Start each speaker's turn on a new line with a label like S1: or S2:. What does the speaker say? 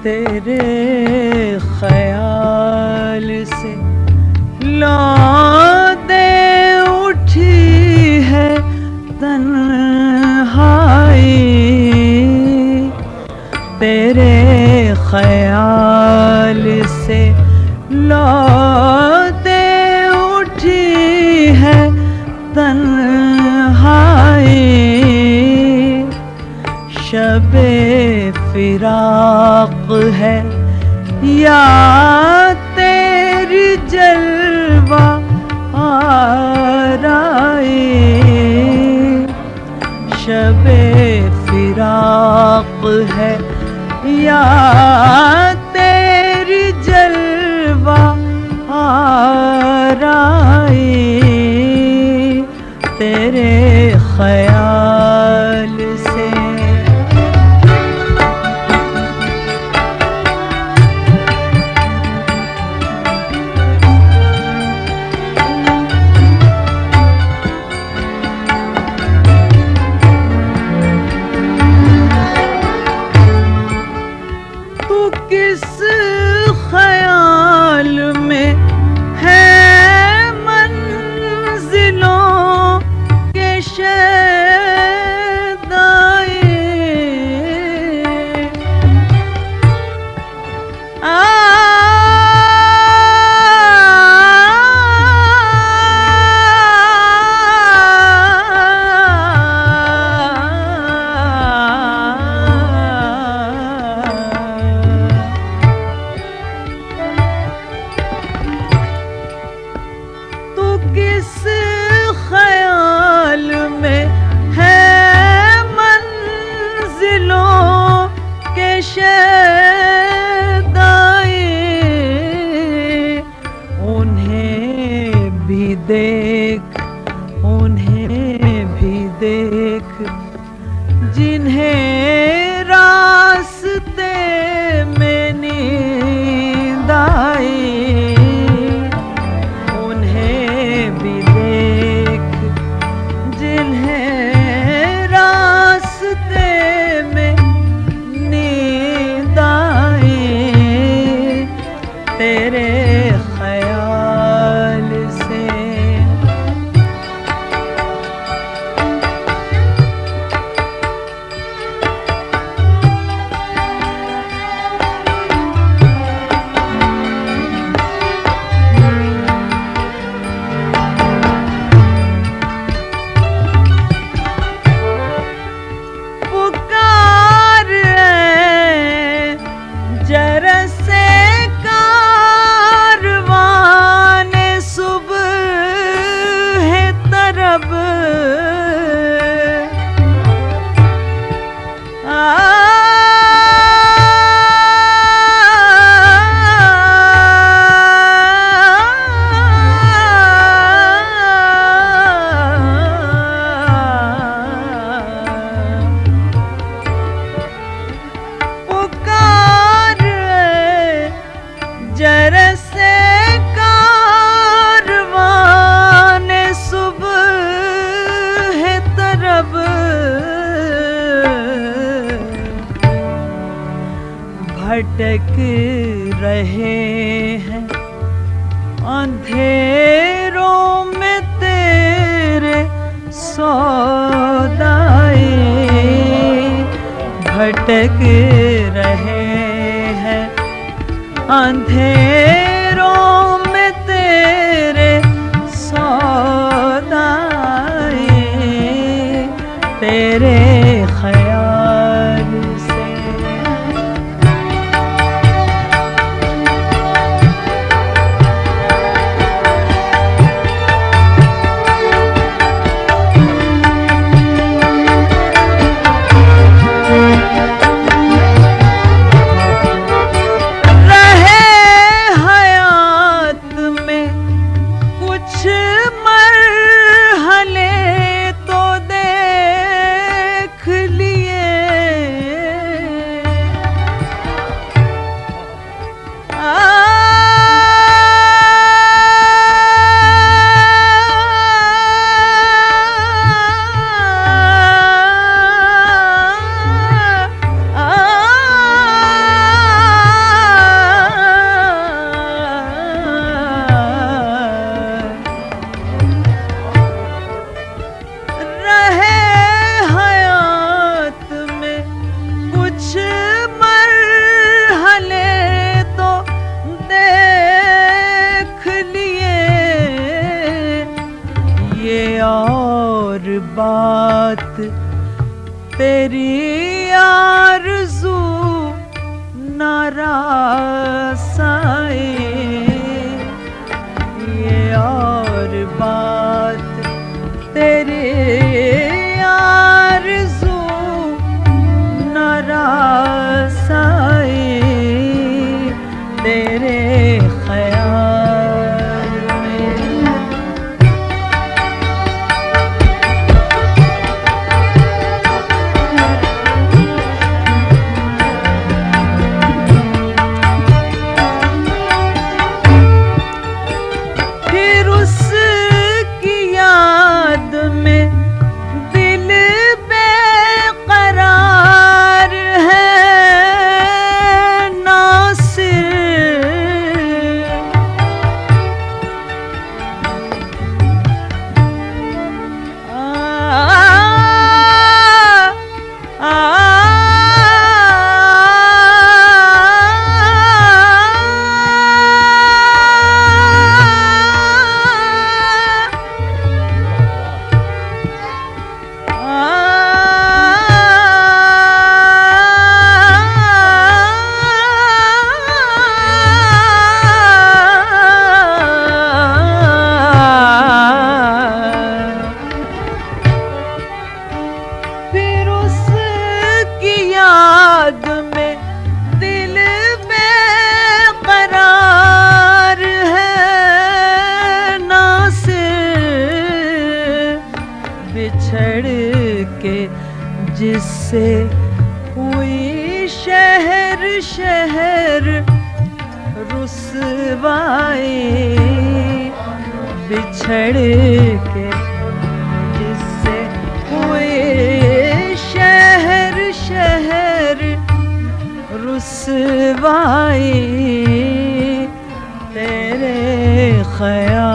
S1: तेरे ख्याल से लौटे उठी है तन्हाई, तेरे ख्याल से लौटे उठी है तन्हाई। शबे फिराक है या तेरी जलवा आराई, शबे फिराक है या तेरी जलवा आराई। तेरे ख्याल से किस ख्याल में है मंजिलों के शदाए, किस ख्याल में है मंजिलों के शदाए। उन्हें भी देख, उन्हें भी देख जिन्हें रास्ते में नींद आई, तेरे ख्याल से। पुकार जरस जरसे कारवान सुबह है तरब, भटक रहे हैं अंधेरों में तेरे सौदाए, भटक रहे हैं अंधेरों में तेरे सौदाए। तेरे ख्याल से रहे हैं बात तेरी आरज़ू नारासाए, ये और बात तेरी आरज़ू नारासाए, तेरे ख्याल में फिर उसकी याद में दिल बेकरार है नासिर, फिर उसकी याद में दिल बेकरार है नासिर, बिछड़ के जिससे हुई शहर शहर रुसवाई, बिछड़ के जिससे हुए शहर शहर रुसवाई, तेरे ख्याल